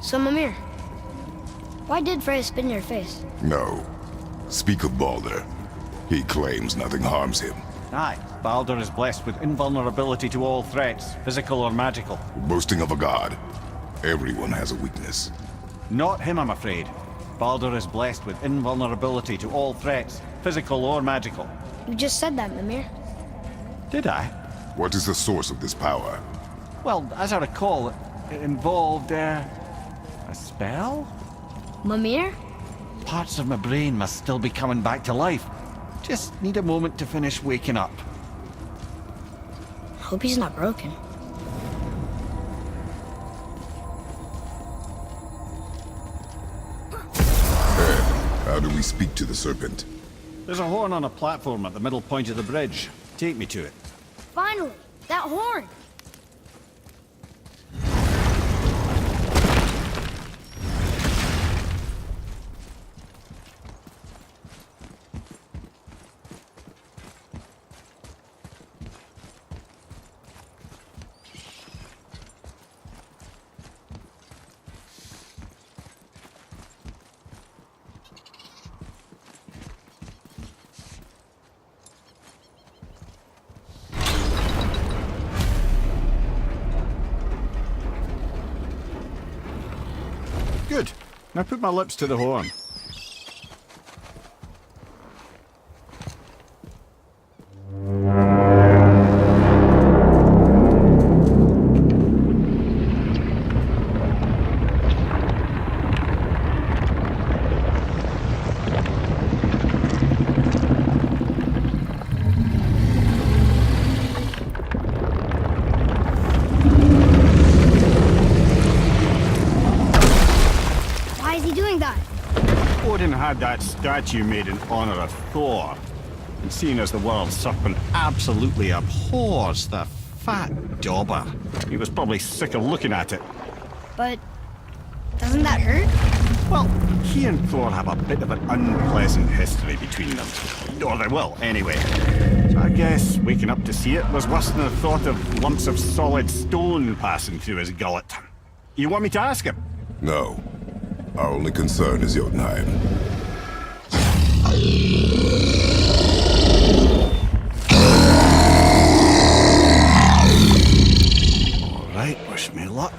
So, Mimir, why did Freya spit in your face? No. Speak of Balder. He claims nothing harms him. Aye, Balder is blessed with invulnerability to all threats, physical or magical. Boasting of a god. Everyone has a weakness. Not him, I'm afraid. Balder is blessed with invulnerability to all threats, physical or magical. You just said that, Mimir. Did I? What is the source of this power? Well, as I recall, it involved, a spell? Mimir? Parts of my brain must still be coming back to life. Just need a moment to finish waking up. Hope he's not broken. How do we speak to the serpent? There's a horn on a platform at the middle point of the bridge. Take me to it. Finally! That horn! Good. Now put my lips to the horn. Why is he doing that? Odin had that statue made in honor of Thor. And seeing as the world serpent absolutely abhors the fat dauber, he was probably sick of looking at it. But doesn't that hurt? Well, he and Thor have a bit of an unpleasant history between them. Or they will, anyway. So I guess waking up to see it was worse than the thought of lumps of solid stone passing through his gullet. You want me to ask him? No. Our only concern is Jotunheim. All right, wish me luck.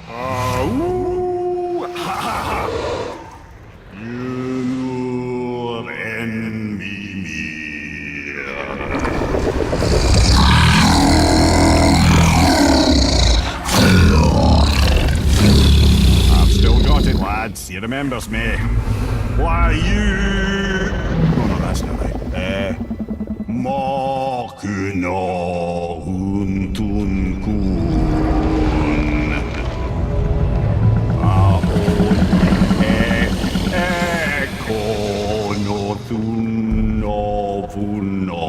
Ooh, ha, ha, ha. You're in me. I've still got it, lads. He remembers me. Why you? Oh no, that's not right. Makuna huntun kun. Ekonothun ovunora.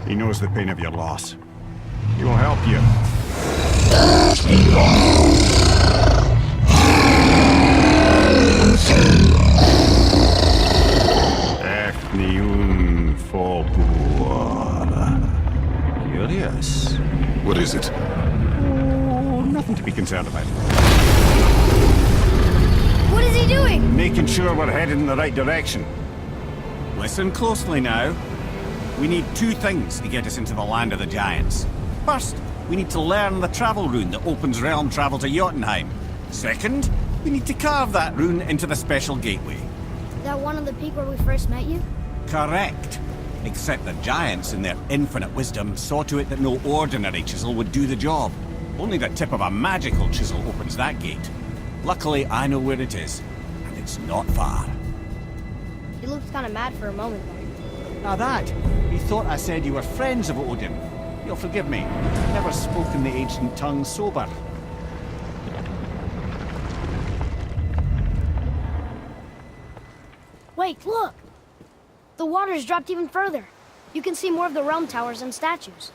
He knows the pain of your loss. He will help you. Efniun Fobuara. Curious. What is it? Oh, nothing to be concerned about. What is he doing? Making sure we're headed in the right direction. Listen closely now. We need two things to get us into the land of the giants. First, we need to learn the travel rune that opens realm travel to Jotunheim. Second, we need to carve that rune into the special gateway. Is that one on the peak where we first met you? Correct. Except the giants, in their infinite wisdom, saw to it that no ordinary chisel would do the job. Only the tip of a magical chisel opens that gate. Luckily, I know where it is, and it's not far. He looked kind of mad for a moment there. Now that, he thought I said you were friends of Odin. You'll forgive me. Never spoken the ancient tongue sober. Wait, look! The water's dropped even further. You can see more of the realm towers and statues.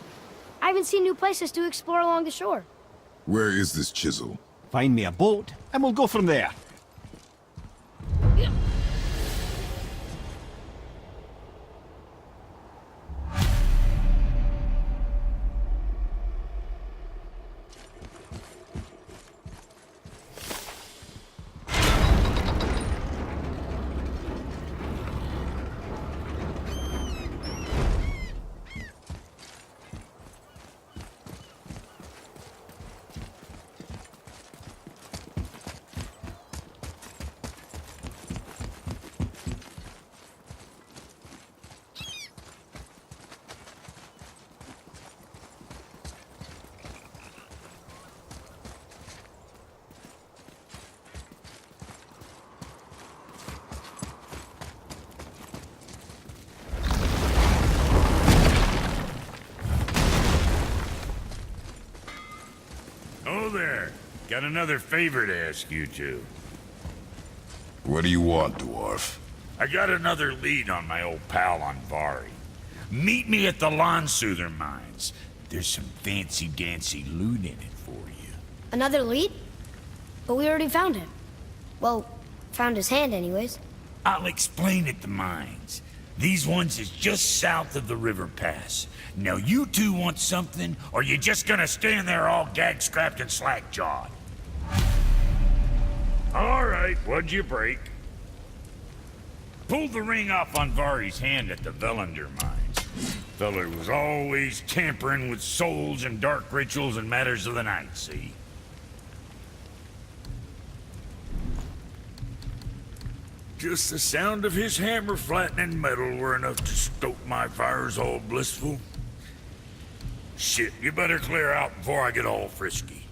I even see new places to explore along the shore. Where is this chisel? Find me a boat, and we'll go from there. there. Got another favor to ask you two. What do you want, dwarf? I got another lead on my old pal on Vari. Meet me at the Lawn Soother Mines. There's some fancy-dancy loot in it for you. Another lead? But we already found him. Well, found his hand anyways. I'll explain at the mines. These ones is just south of the river pass. Now you two want something, or you just gonna stand there all gag-scrapped and slack-jawed? All right, what'd you break? Pulled the ring off on Vari's hand at the Velander mines. Feller was always tampering with souls and dark rituals and matters of the night, see? Just the sound of his hammer flattening metal were enough to stoke my fires all blissful. Shit, you better clear out before I get all frisky.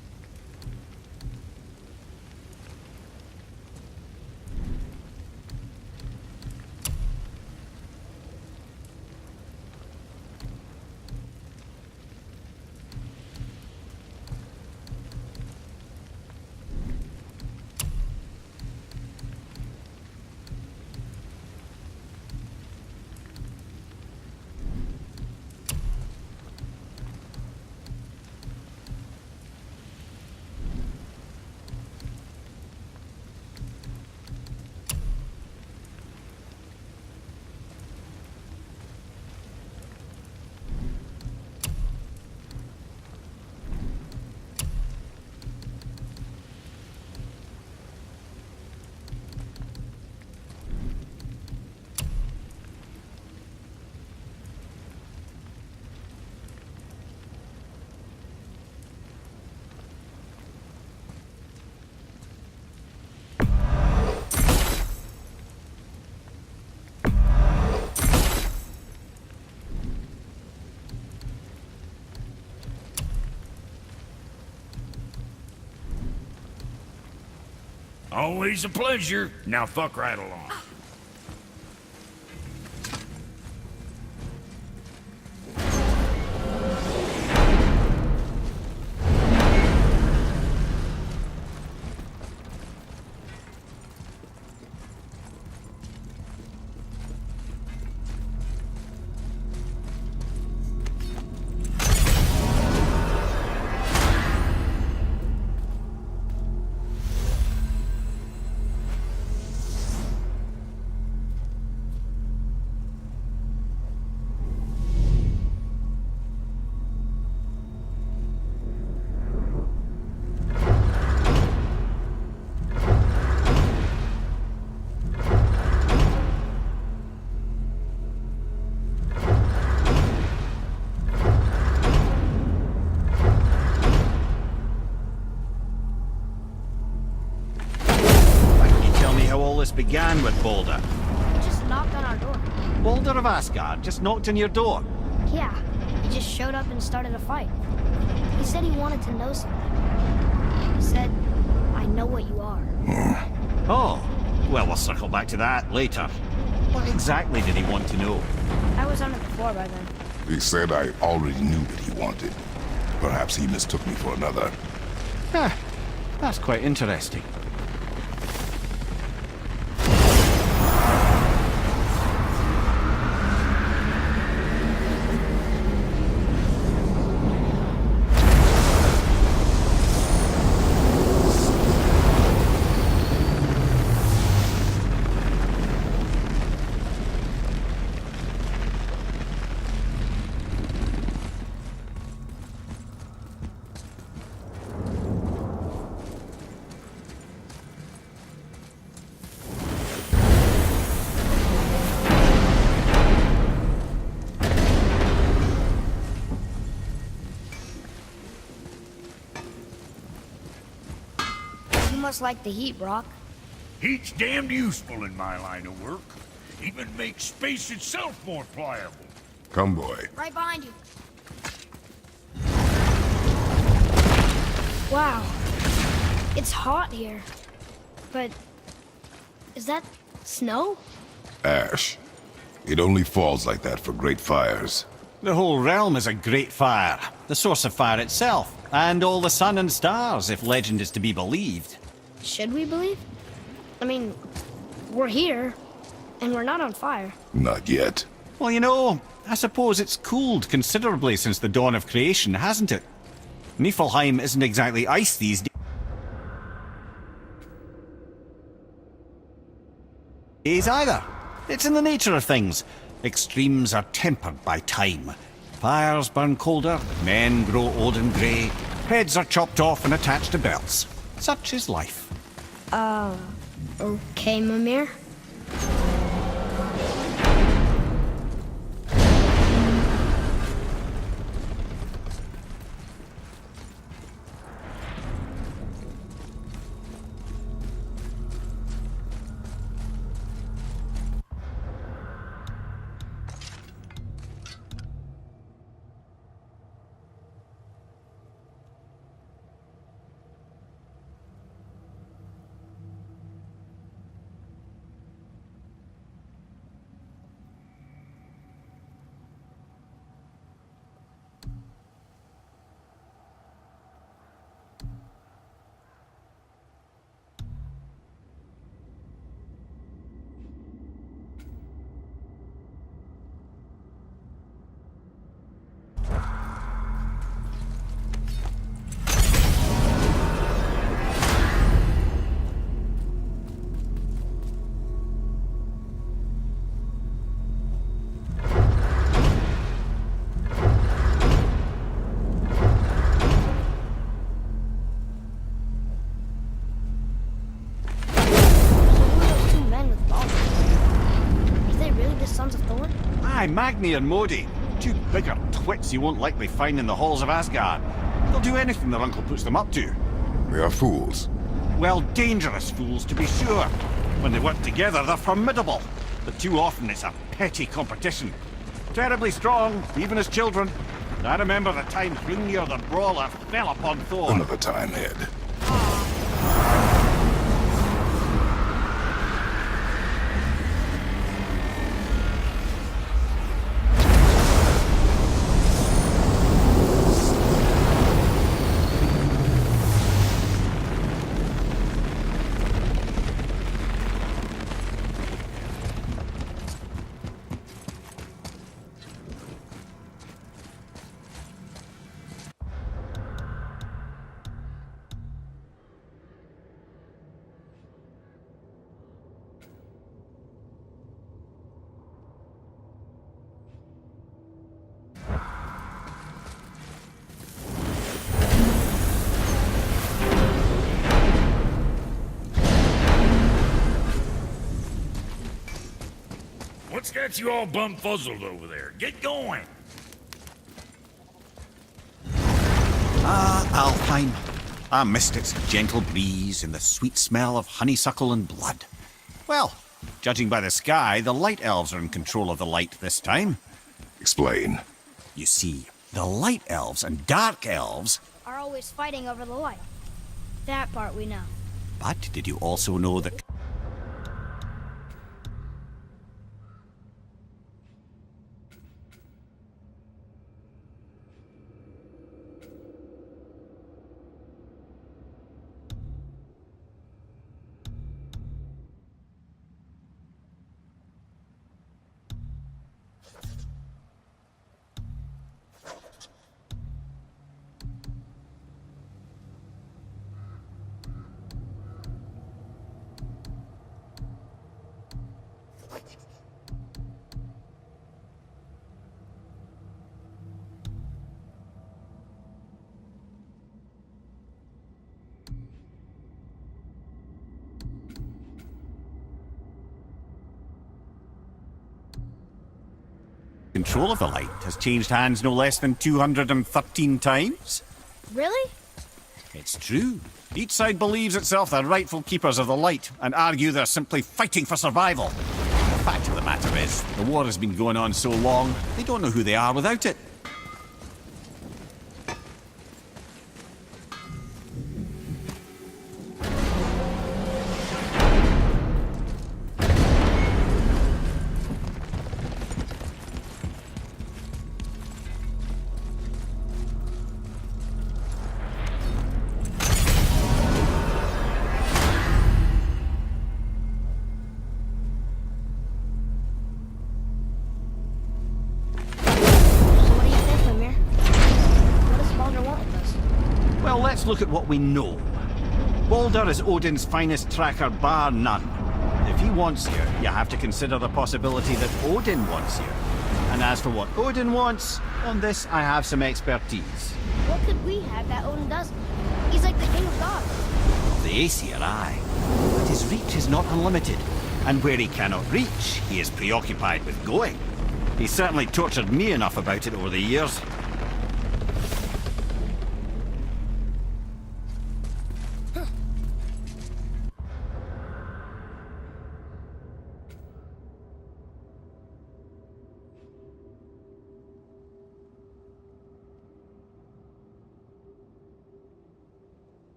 Always a pleasure. Now fuck right along. Began with Boulder. He just knocked on our door. Boulder of Asgard just knocked on your door. Yeah, he just showed up and started a fight. He said he wanted to know something. He said, I know what you are. Oh, well, we'll circle back to that later. What exactly did he want to know? I was on it before by then. He said I already knew what he wanted. Perhaps he mistook me for another. That's quite interesting. You must like the heat, Brock. Heat's damned useful in my line of work. Even makes space itself more pliable. Come, boy. Right behind you. Wow. It's hot here. But... is that snow? Ash. It only falls like that for great fires. The whole realm is a great fire. The source of fire itself. And all the sun and stars, if legend is to be believed. Should we believe? I mean, we're here, and we're not on fire. Not yet. Well, you know, I suppose it's cooled considerably since the dawn of creation, hasn't it? Niflheim isn't exactly ice these days either. It's in the nature of things. Extremes are tempered by time. Fires burn colder, men grow old and grey, heads are chopped off and attached to belts. Such is life. Okay, Mimir. Aye, Magni and Modi. Two bigger twits you won't likely find in the halls of Asgard. They'll do anything their uncle puts them up to. They are fools. Well, dangerous fools, to be sure. When they work together, they're formidable. But too often it's a petty competition. Terribly strong, even as children. I remember the time Hrungnir the Brawler fell upon Thor. Another time, Ed. What's got you all bumfuzzled over there? Get going! Alfheim. I missed its gentle breeze and the sweet smell of honeysuckle and blood. Well, judging by the sky, the light elves are in control of the light this time. Explain. You see, the light elves and dark elves... are always fighting over the light. That part we know. But did you also know that... control of the light has changed hands no less than 213 times? Really? It's true. Each side believes itself the rightful keepers of the light and argue they're simply fighting for survival. The fact of the matter is, the war has been going on so long, they don't know who they are without it. Let's look at what we know. Balder is Odin's finest tracker, bar none. If he wants you, you have to consider the possibility that Odin wants you. And as for what Odin wants, on this I have some expertise. What could we have that Odin doesn't? He's like the king of gods. The Aesir, aye. But his reach is not unlimited. And where he cannot reach, he is preoccupied with going. He's certainly tortured me enough about it over the years.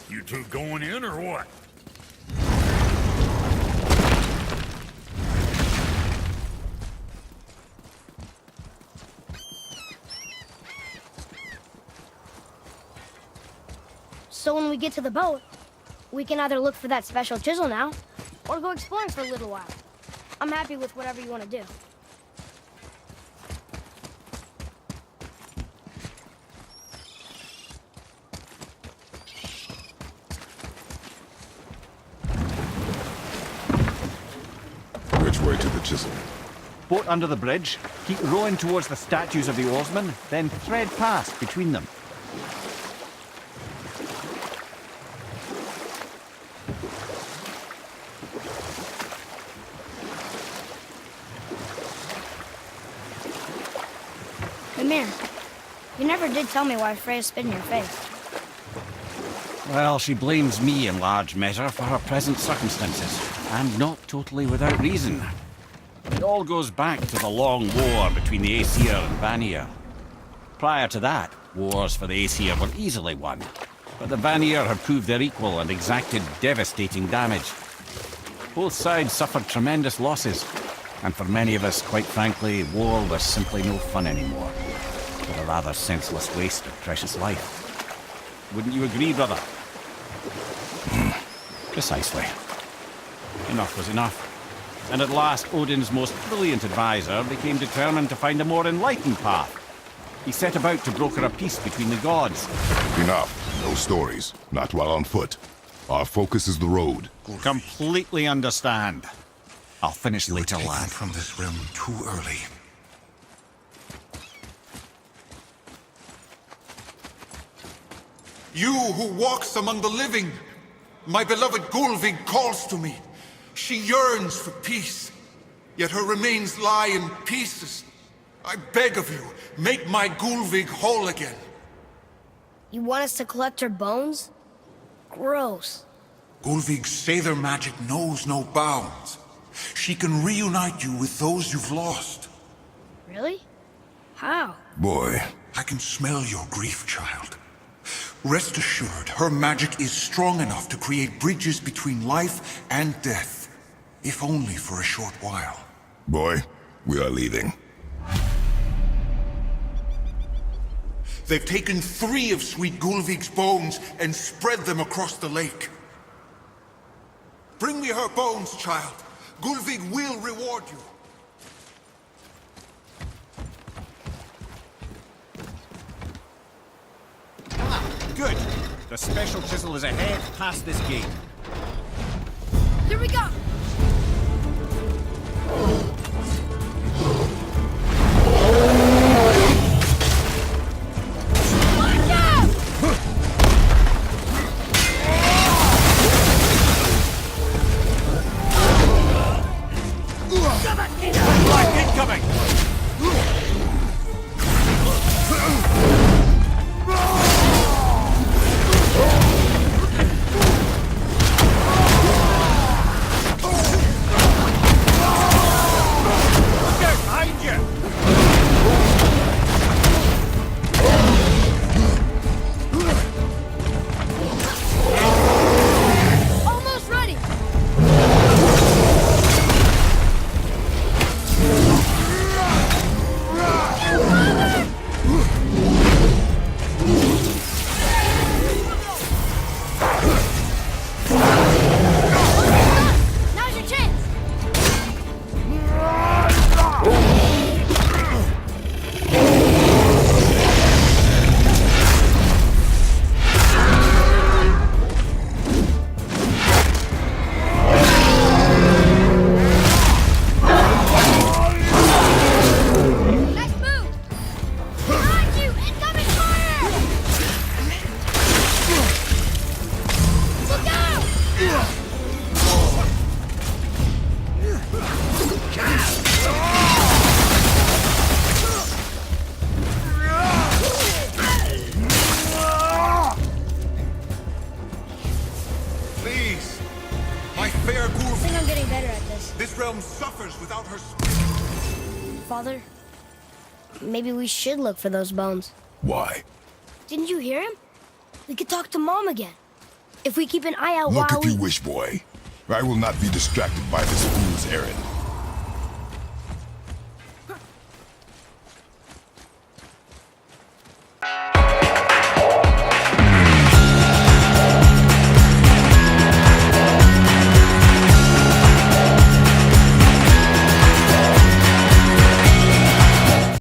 You two going in or what? So when we get to the boat, we can either look for that special chisel now, or go exploring for a little while. I'm happy with whatever you want to do. Which way to the chisel? Boat under the bridge, keep rowing towards the statues of the oarsmen, then thread past between them. Mimir, you never did tell me why Freya spit in your face. Well, she blames me in large measure for her present circumstances, and not totally without reason. It all goes back to the long war between the Aesir and Vanir. Prior to that, wars for the Aesir were easily won, but the Vanir had proved their equal and exacted devastating damage. Both sides suffered tremendous losses, and for many of us, quite frankly, war was simply no fun anymore, but a rather senseless waste of precious life. Wouldn't you agree, brother? Precisely. Enough was enough. And at last, Odin's most brilliant advisor became determined to find a more enlightened path. He set about to broker a peace between the gods. Enough. No stories. Not while on foot. Our focus is the road. Completely understand. I'll finish later, Taken lad. from this realm too early. You who walks among the living, my beloved Gulvig calls to me. She yearns for peace, yet her remains lie in pieces. I beg of you, make my Gulvig whole again. You want us to collect her bones? Gross. Gulvig's Sather magic knows no bounds. She can reunite you with those you've lost. Really? How? Boy, I can smell your grief, child. Rest assured, her magic is strong enough to create bridges between life and death, if only for a short while. boy, we are leaving. They've taken 3 of Sweet Gulvig's bones and spread them across the lake. Bring me her bones, child. Gulvig will reward you. Good. The special chisel is ahead past this gate. Here we go! Watch out! Black incoming! better at this. This realm suffers without her. Father, maybe we should look for those bones. Why? Didn't you hear him? We could talk to Mom again. If we keep an eye out Look while if you wish, boy. I will not be distracted by this fool's errand.